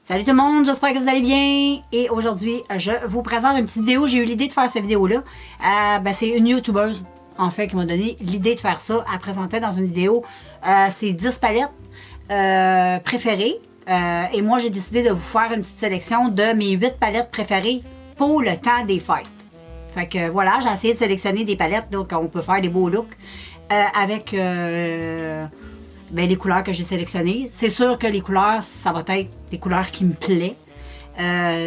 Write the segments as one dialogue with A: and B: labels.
A: Salut tout le monde, j'espère que vous allez bien. Et aujourd'hui, je vous présente une petite vidéo. J'ai eu l'idée de faire cette vidéo-là. C'est une YouTubeuse, en fait, qui m'a donné l'idée de faire ça. Elle présentait dans une vidéo ses 10 palettes préférées. Et moi, j'ai décidé de vous faire une petite sélection de mes 8 palettes préférées pour le temps des fêtes. Fait que voilà, j'ai essayé de sélectionner des palettes, donc on peut faire des beaux looks avec les couleurs que j'ai sélectionnées. C'est sûr que les couleurs, ça va être des couleurs qui me plaisent.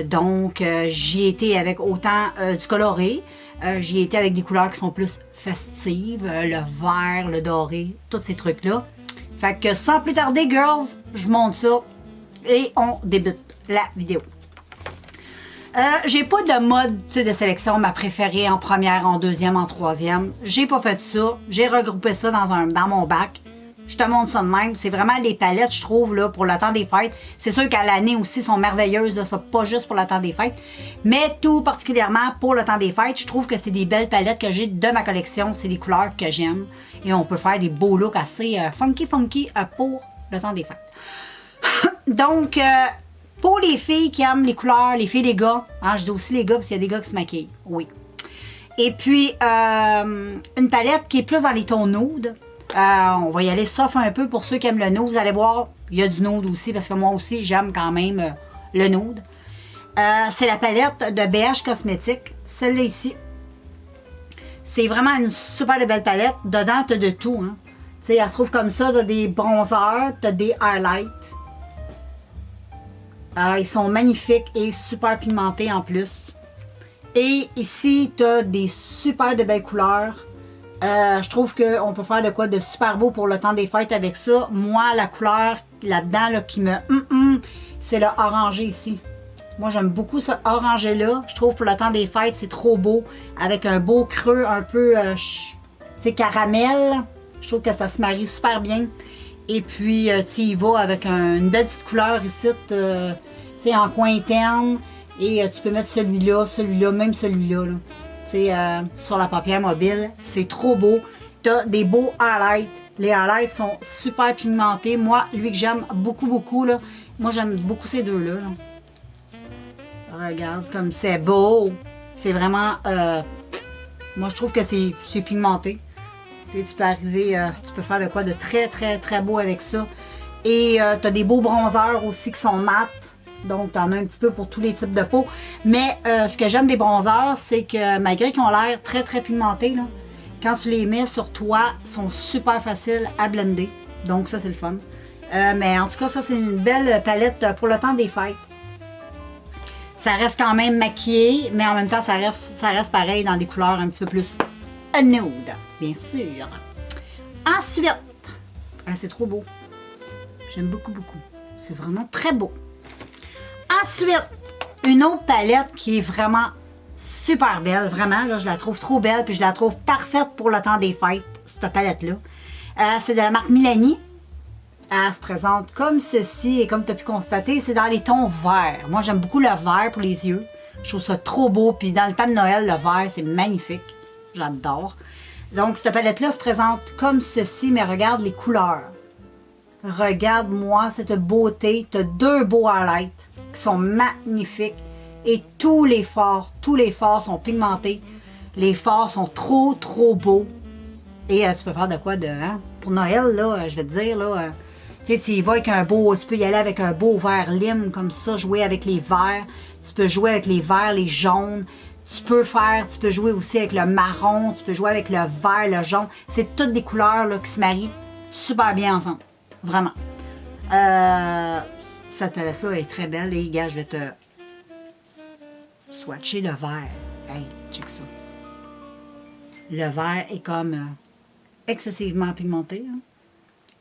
A: Donc, j'y ai été avec autant du coloré, j'y ai été avec des couleurs qui sont plus festives, le vert, le doré, tous ces trucs-là. Fait que sans plus tarder, girls, je vous montre ça et on débute la vidéo. J'ai pas de mode de sélection, ma préférée en première, en deuxième, en troisième. J'ai pas fait ça. J'ai regroupé ça dans mon bac. Je te montre ça de même. C'est vraiment les palettes, je trouve, là, pour le temps des fêtes. C'est sûr qu'à l'année aussi, sont merveilleuses, là, ça, pas juste pour le temps des fêtes. Mais tout particulièrement pour le temps des fêtes, je trouve que c'est des belles palettes que j'ai de ma collection. C'est des couleurs que j'aime. Et on peut faire des beaux looks assez funky pour le temps des fêtes. Donc, pour les filles qui aiment les couleurs, les filles, les gars, hein, je dis aussi les gars parce qu'il y a des gars qui se maquillent, oui. Et puis, une palette qui est plus dans les tons nude. On va y aller soft un peu pour ceux qui aiment le nude. Vous allez voir, il y a du nude aussi parce que moi aussi, j'aime quand même le nude. C'est la palette de BH Cosmétiques, celle-là ici. C'est vraiment une super belle palette. Dedans, tu as de tout. Hein. Tu sais, elle se trouve comme ça, tu as des bronzers, tu as des highlights. Ils sont magnifiques et super pigmentés en plus. Et ici, tu as des super de belles couleurs. Je trouve qu'on peut faire de quoi de super beau pour le temps des fêtes avec ça. Moi, la couleur là-dedans là, qui me... c'est le orangé ici. Moi, j'aime beaucoup ce orangé-là. Je trouve pour le temps des fêtes, c'est trop beau. Avec un beau creux un peu caramel. Je trouve que ça se marie super bien. Et puis, tu y vas avec une belle petite couleur ici, en coin interne. Et tu peux mettre celui-là, même celui-là. Sur la paupière mobile. C'est trop beau. Tu as des beaux highlights. Les highlights sont super pigmentés. Moi, lui que j'aime beaucoup, là. Moi, j'aime beaucoup ces deux-là. Là. Regarde comme c'est beau. C'est vraiment... moi, je trouve que c'est pigmenté. Tu peux arriver... tu peux faire de quoi de très beau avec ça. Et tu as des beaux bronzers aussi qui sont mat. Donc, tu en as un petit peu pour tous les types de peau. Mais ce que j'aime des bronzers, c'est que malgré qu'ils ont l'air très pigmentés, là, quand tu les mets sur toi, ils sont super faciles à blender. Donc, ça, c'est le fun. Mais en tout cas, ça, c'est une belle palette pour le temps des fêtes. Ça reste quand même maquillé, mais en même temps, ça reste pareil dans des couleurs un petit peu plus nude, bien sûr. Ensuite, c'est trop beau. J'aime beaucoup. C'est vraiment très beau. Ensuite, une autre palette qui est vraiment super belle. Vraiment, là, je la trouve trop belle. Puis je la trouve parfaite pour le temps des fêtes, cette palette-là. C'est de la marque Milani. Elle se présente comme ceci. Et comme tu as pu constater, c'est dans les tons verts. Moi, j'aime beaucoup le vert pour les yeux. Je trouve ça trop beau. Puis dans le temps de Noël, le vert, c'est magnifique. J'adore. Donc, cette palette-là se présente comme ceci. Mais regarde les couleurs. Regarde-moi cette beauté. Tu as deux beaux highlights qui sont magnifiques et tous les fards sont pigmentés. Les fards sont trop beaux. Et tu peux faire de quoi pour Noël, là, je vais te dire, là, tu y vas avec un beau, tu peux y aller avec un beau vert lime comme ça, jouer avec les verts. Tu peux jouer avec les verts, les jaunes. Tu peux jouer aussi avec le marron, tu peux jouer avec le vert, le jaune. C'est toutes des couleurs là, qui se marient super bien ensemble. Vraiment. Cette palette-là est très belle. Les gars, je vais te swatcher le vert. Hey, check ça. Le vert est comme excessivement pigmenté. Hein.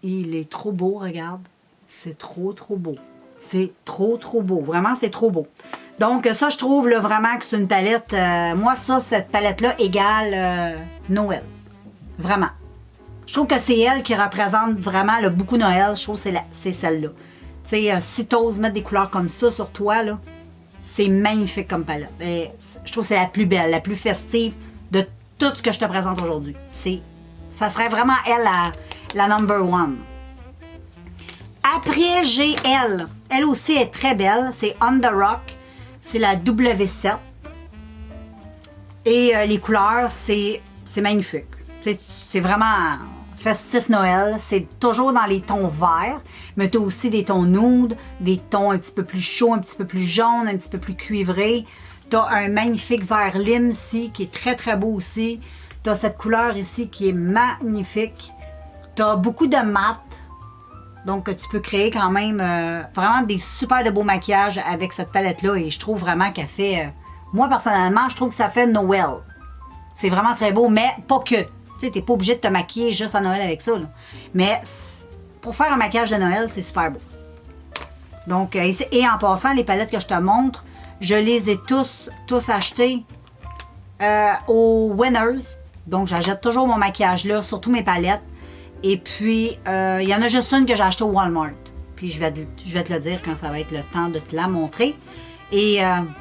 A: Il est trop beau, regarde. C'est trop beau. C'est trop beau. Vraiment, c'est trop beau. Donc, ça, je trouve là, vraiment que c'est une palette... moi, cette palette-là égale Noël. Vraiment. Je trouve que c'est elle qui représente vraiment là, beaucoup Noël. Je trouve que c'est celle-là. Tu sais, si tu oses mettre des couleurs comme ça sur toi, là, c'est magnifique comme palette. Et je trouve que c'est la plus belle, la plus festive de tout ce que je te présente aujourd'hui. Ça serait vraiment elle la number one. Après, j'ai elle. Elle aussi est très belle. C'est On The Rock. C'est la W7. Et les couleurs, c'est magnifique. C'est vraiment festif Noël. C'est toujours dans les tons verts, mais tu as aussi des tons nude, des tons un petit peu plus chauds, un petit peu plus jaunes, un petit peu plus cuivrés. Tu as un magnifique vert lime ici, qui est très très beau aussi. Tu as cette couleur ici qui est magnifique. Tu as beaucoup de mat. Donc, tu peux créer quand même vraiment des super de beaux maquillages avec cette palette-là. Et je trouve vraiment qu'elle fait... moi, personnellement, je trouve que ça fait Noël. C'est vraiment très beau, mais pas que. Tu sais, t'es pas obligé de te maquiller juste à Noël avec ça. Là. Mais pour faire un maquillage de Noël, c'est super beau. Donc, et en passant, les palettes que je te montre, je les ai tous achetées aux Winners. Donc, j'achète toujours mon maquillage là, surtout mes palettes. Et puis, il y en a juste une que j'ai achetée au Walmart. Puis, je vais te le dire quand ça va être le temps de te la montrer. Et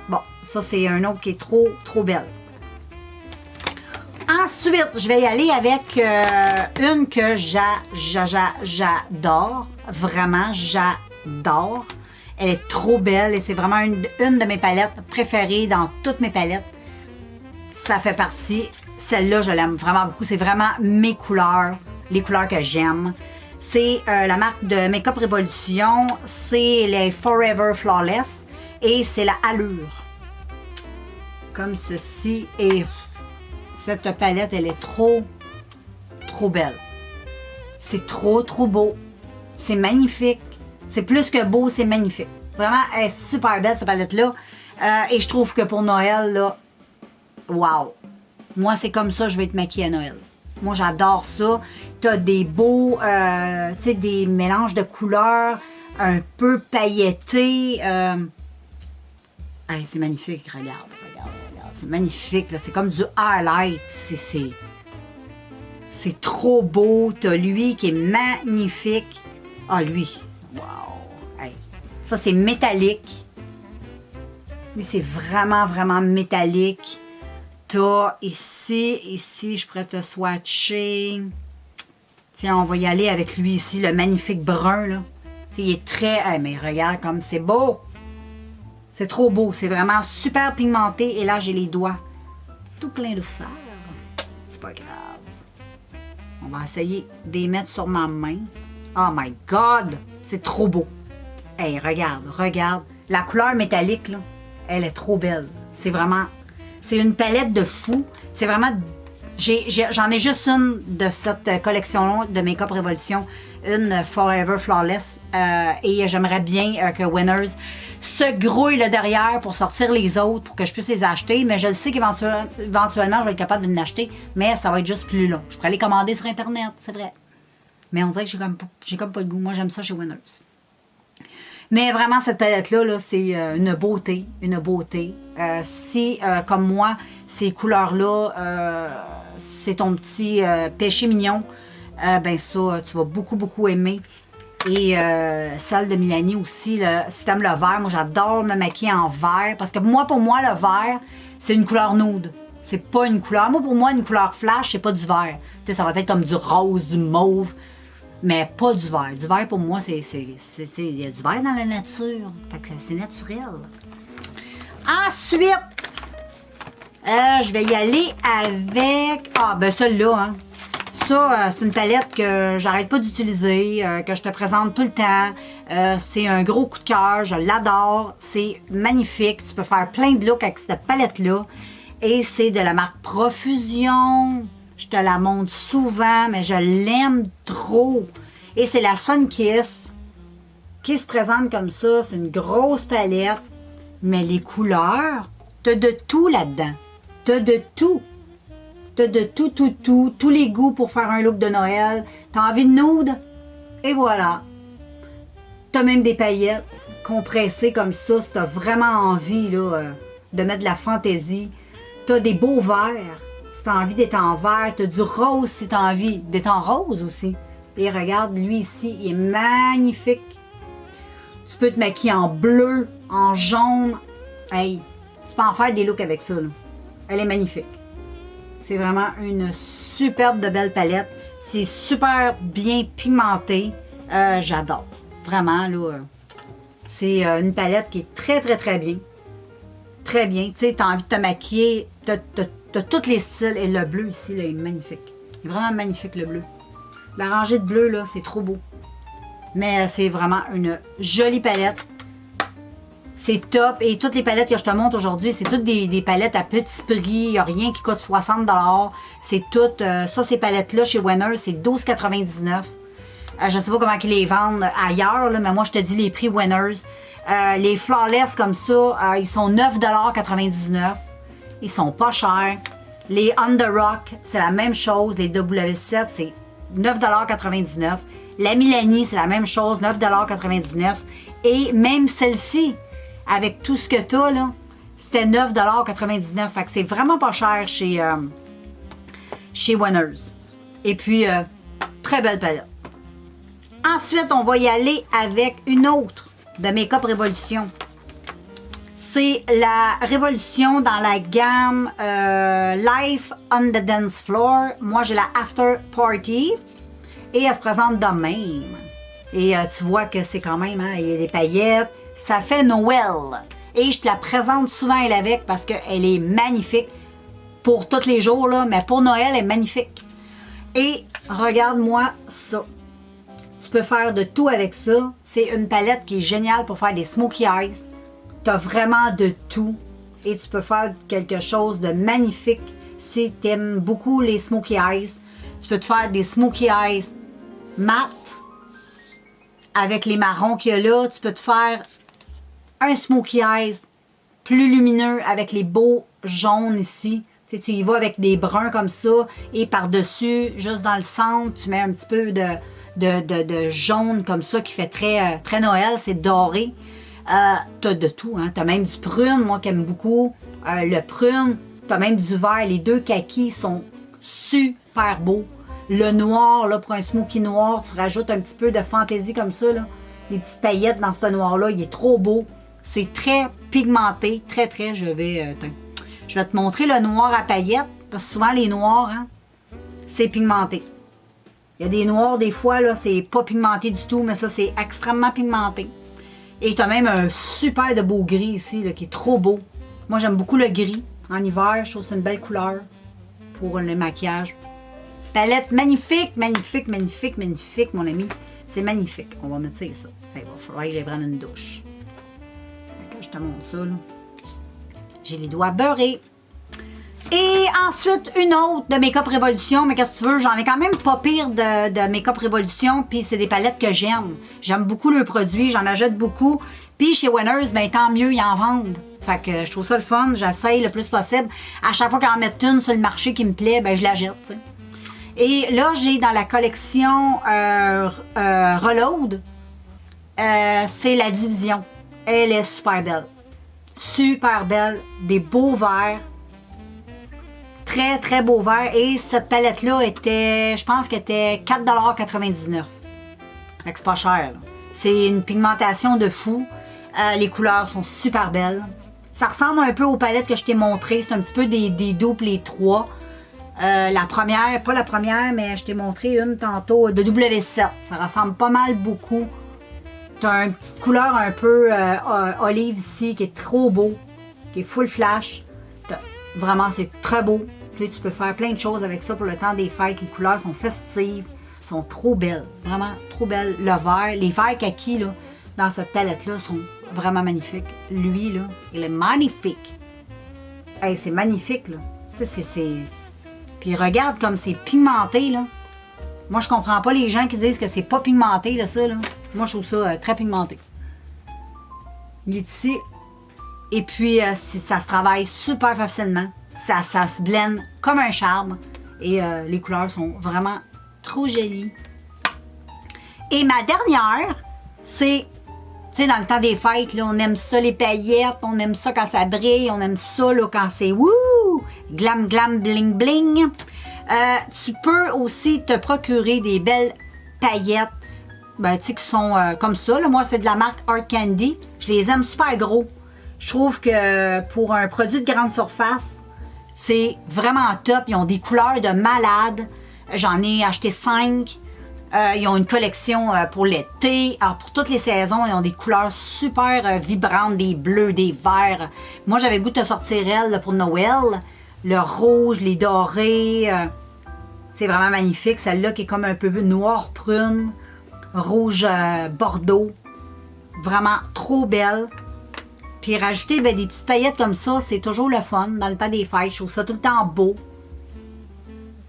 A: bon, ça, c'est un autre qui est trop, trop belle. Ensuite, je vais y aller avec une que j'adore. Vraiment, j'adore. Elle est trop belle et c'est vraiment une de mes palettes préférées dans toutes mes palettes. Ça fait partie. Celle-là, je l'aime vraiment beaucoup. C'est vraiment mes couleurs, les couleurs que j'aime. C'est la marque de Makeup Revolution. C'est les Forever Flawless. Et c'est la Allure. Comme ceci. Et cette palette, elle est trop, trop belle. C'est trop, trop beau. C'est magnifique. C'est plus que beau, c'est magnifique. Vraiment, elle est super belle, cette palette-là. Et je trouve que pour Noël, là, wow! Moi, c'est comme ça, je vais être maquillée à Noël. Moi, j'adore ça. T'as des beaux, tu sais, des mélanges de couleurs un peu pailletés. Hey, c'est magnifique, regarde. C'est magnifique, là. C'est comme du highlight. C'est trop beau. T'as lui qui est magnifique. Ah, lui. Wow. Hey. Ça, c'est métallique. Mais c'est vraiment, vraiment métallique. T'as ici, je pourrais te swatcher. Tiens, on va y aller avec lui ici, le magnifique brun, là. T'sais, il est très... Hey, mais regarde comme c'est beau. C'est trop beau. C'est vraiment super pigmenté. Et là, j'ai les doigts tout plein de fer. C'est pas grave. On va essayer de les mettre sur ma main. Oh my God! C'est trop beau. Hey, regarde. La couleur métallique, là, elle est trop belle. C'est vraiment... C'est une palette de fou. C'est vraiment... J'en ai juste une de cette collection de Makeup Revolution. Une Forever Flawless. Et j'aimerais bien que Winners se grouille le derrière pour sortir les autres, pour que je puisse les acheter. Mais je le sais qu'éventuellement, je vais être capable de l'acheter. Mais ça va être juste plus long. Je pourrais les commander sur Internet, c'est vrai. Mais on dirait que j'ai comme pas le goût. Moi, j'aime ça chez Winners. Mais vraiment, cette palette-là, -là, c'est une beauté. Si, comme moi, ces couleurs-là, c'est ton petit péché mignon, ben ça, tu vas beaucoup, beaucoup aimer. Et celle de Milani aussi, si t'aimes le vert, moi, j'adore me maquiller en vert. Parce que pour moi, le vert, c'est une couleur nude. C'est pas une couleur... Moi, pour moi, une couleur flash, c'est pas du vert. Tu sais, ça va être comme du rose, du mauve. Mais pas du vert. Du vert, pour moi, il y a du vert dans la nature. Fait que c'est naturel. Ensuite, je vais y aller avec... Ah, ben celle-là, hein. Ça, c'est une palette que j'arrête pas d'utiliser, que je te présente tout le temps. C'est un gros coup de cœur. Je l'adore. C'est magnifique. Tu peux faire plein de looks avec cette palette-là. Et c'est de la marque Profusion. Je te la montre souvent, mais je l'aime trop. Et c'est la Sunkiss qui se présente comme ça. C'est une grosse palette. Mais les couleurs, t'as de tout là-dedans. T'as de tout. T'as de tout. Tous les goûts pour faire un look de Noël. T'as envie de nude? Et voilà. T'as même des paillettes compressées comme ça. Si t'as vraiment envie là, de mettre de la fantaisie. T'as des beaux verts. Si t'as envie d'être en vert, t'as du rose si t'as envie d'être en rose aussi. Et regarde, lui ici, il est magnifique. Tu peux te maquiller en bleu, en jaune. Hey, tu peux en faire des looks avec ça, là. Elle est magnifique. C'est vraiment une superbe de belle palette. C'est super bien pigmenté. J'adore. Vraiment, là, c'est une palette qui est très, très, très bien. Très bien. Tu sais, tu as envie de te maquiller, tu as tous les styles. Et le bleu ici, là, il est magnifique. Il est vraiment magnifique, le bleu. La rangée de bleu, là, c'est trop beau. Mais c'est vraiment une jolie palette. C'est top. Et toutes les palettes que je te montre aujourd'hui, c'est toutes des palettes à petit prix. Il n'y a rien qui coûte 60 $. C'est toutes... ça, ces palettes-là, chez Winners, c'est 12,99 $. Je ne sais pas comment ils les vendent ailleurs, là, mais moi, je te dis les prix Winners. Les Flawless comme ça, ils sont 9,99 $. Ils sont pas chers. Les Under Rock, c'est la même chose. Les W7, c'est 9,99 $. La Milani, c'est la même chose, 9,99 $. Et même celle-ci, avec tout ce que tu as, là, c'était 9,99 $. Fait que c'est vraiment pas cher chez Winners. Et puis, très belle palette. Ensuite, on va y aller avec une autre de Makeup Révolution. C'est la Révolution dans la gamme Life on the Dance Floor. Moi, j'ai la After Party. Et elle se présente de même. Et tu vois que c'est quand même, hein, il y a des paillettes. Ça fait Noël. Et je te la présente souvent, elle avec, parce qu'elle est magnifique. Pour tous les jours, là, mais pour Noël, elle est magnifique. Et regarde-moi ça. Tu peux faire de tout avec ça. C'est une palette qui est géniale pour faire des smokey eyes. Tu as vraiment de tout. Et tu peux faire quelque chose de magnifique si tu aimes beaucoup les smokey eyes. Tu peux te faire des smokey eyes mat avec les marrons qu'il y a là. Tu peux te faire un smokey eyes plus lumineux avec les beaux jaunes ici. Tu sais, tu y vas avec des bruns comme ça et par-dessus, juste dans le centre, tu mets un petit peu de jaune comme ça qui fait très, très Noël. C'est doré. Tu as de tout. Hein? Tu as même du prune, moi qui aime beaucoup. Le prune, tu as même du vert. Les deux kakis sont super beaux. Le noir, là, pour un smokey noir, tu rajoutes un petit peu de fantaisie comme ça, là. Les petites paillettes dans ce noir-là, il est trop beau. C'est très pigmenté, très, très. Je vais te montrer le noir à paillettes, parce que souvent, les noirs, hein, c'est pigmenté. Il y a des noirs, des fois, là, c'est pas pigmenté du tout, mais ça, c'est extrêmement pigmenté. Et tu as même un super de beau gris ici, là, qui est trop beau. Moi, j'aime beaucoup le gris. En hiver, je trouve que c'est une belle couleur pour le maquillage. Palette magnifique, magnifique, magnifique, magnifique, mon ami. C'est magnifique. On va mettre ça. Il va falloir que j'aille prendre une douche. Fait que je te montre ça, là. J'ai les doigts beurrés. Et ensuite, une autre de Makeup Révolution. Mais qu'est-ce que tu veux? J'en ai quand même pas pire de Makeup Révolution. Puis c'est des palettes que j'aime. J'aime beaucoup leurs produits. J'en achète beaucoup. Puis chez Winners, ben tant mieux, ils en vendent. Fait que je trouve ça le fun. J'essaye le plus possible. À chaque fois qu'ils en mettent une sur le marché qui me plaît, ben je la jette, tu sais. Et là, j'ai dans la collection Reload, c'est la division. Elle est super belle. Super belle. Des beaux verts. Très, très beaux verts. Et cette palette-là était, je pense qu'elle était 4,99 $. Fait que c'est pas cher. C'est une pigmentation de fou. Les couleurs sont super belles. Ça ressemble un peu aux palettes que je t'ai montrées. C'est un petit peu des doubles, les trois. La première, pas la première, mais je t'ai montré une tantôt de W7. Ça ressemble pas mal beaucoup. Tu as une petite couleur un peu olive ici qui est trop beau, qui est full flash. Vraiment, c'est très beau. Tu peux faire plein de choses avec ça pour le temps des fêtes. Les couleurs sont festives, sont trop belles. Vraiment trop belles. Le vert, les verts kaki là, dans cette palette-là sont vraiment magnifiques. Lui, là, il est magnifique. Hey, c'est magnifique, là. Tu sais, c'est... Puis regarde comme c'est pigmenté, là. Moi, je comprends pas les gens qui disent que c'est pas pigmenté, là, ça, là. Moi, je trouve ça très pigmenté. Il est ici. Et puis, ça se travaille super facilement. Ça se blende comme un charme. Et les couleurs sont vraiment trop jolies. Et ma dernière, c'est... Tu sais, dans le temps des fêtes, là, on aime ça les paillettes, on aime ça quand ça brille, on aime ça là, quand c'est wouh, glam, glam, bling, bling. Tu peux aussi te procurer des belles paillettes, ben, tu sais, qui sont comme ça. Là. Moi, c'est de la marque Art Candy. Je les aime super gros. Je trouve que pour un produit de grande surface, c'est vraiment top. Ils ont des couleurs de malade. J'en ai acheté 5. Ils ont une collection pour l'été. Alors, pour toutes les saisons, ils ont des couleurs super vibrantes, des bleus, des verts. Moi, j'avais goût de sortir elle là, pour Noël. Le rouge, les dorés. C'est vraiment magnifique. Celle-là qui est comme un peu noir prune, rouge bordeaux. Vraiment trop belle. Puis rajouter des petites paillettes comme ça, c'est toujours le fun dans le temps des fêtes. Je trouve ça tout le temps beau.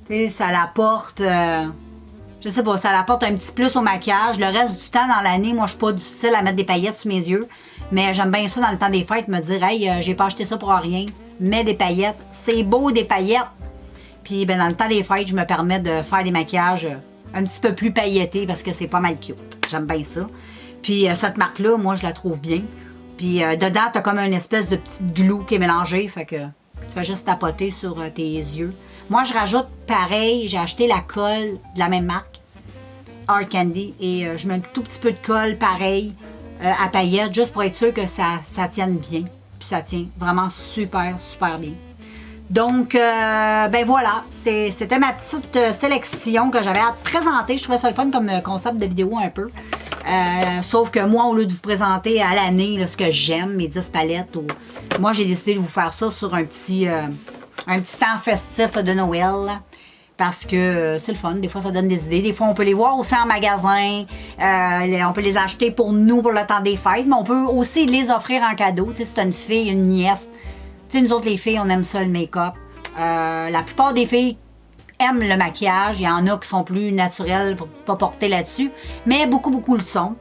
A: Tu sais, ça l'apporte... je sais pas, ça l'apporte un petit plus au maquillage. Le reste du temps dans l'année, moi, je suis pas du style à mettre des paillettes sur mes yeux. Mais j'aime bien ça dans le temps des fêtes, me dire, hey, j'ai pas acheté ça pour rien. Mets des paillettes. C'est beau, des paillettes. Puis, ben, dans le temps des fêtes, je me permets de faire des maquillages un petit peu plus pailletés parce que c'est pas mal cute. J'aime bien ça. Puis, cette marque-là, moi, je la trouve bien. Puis, dedans, t'as comme une espèce de petite glue qui est mélangée. Fait que tu fais juste tapoter sur tes yeux. Moi, je rajoute pareil. J'ai acheté la colle de la même marque, Hard Candy. Et je mets un tout petit peu de colle pareil à paillettes, juste pour être sûr que ça tienne bien. Puis, ça tient vraiment super, super bien. Donc, ben voilà, c'était ma petite sélection que j'avais à te présenter. Je trouvais ça le fun comme concept de vidéo un peu. Sauf que moi, au lieu de vous présenter à l'année ce que j'aime, mes 10 palettes, moi, j'ai décidé de vous faire ça sur un petit temps festif de Noël. Parce que c'est le fun. Des fois, ça donne des idées. Des fois, on peut les voir aussi en magasin. On peut les acheter pour nous pour le temps des fêtes. Mais on peut aussi les offrir en cadeau. Tu sais, si t'as une fille, une nièce. Tu sais, nous autres, les filles, on aime ça, le make-up. La plupart des filles aiment le maquillage. Il y en a qui sont plus naturels, pour pas porter là-dessus. Mais beaucoup, beaucoup le sont.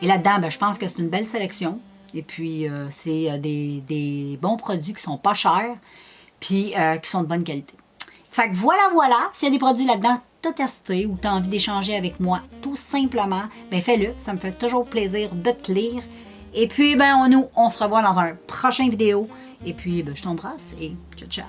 A: Et là-dedans, ben, je pense que c'est une belle sélection. Et puis, c'est des bons produits qui sont pas chers. Puis, qui sont de bonne qualité. Fait que voilà. S'il y a des produits là-dedans, t'as testé ou t'as envie d'échanger avec moi, tout simplement, ben fais-le. Ça me fait toujours plaisir de te lire. Et puis, ben, on se revoit dans un prochain vidéo. Et puis, ben, je t'embrasse et ciao, ciao!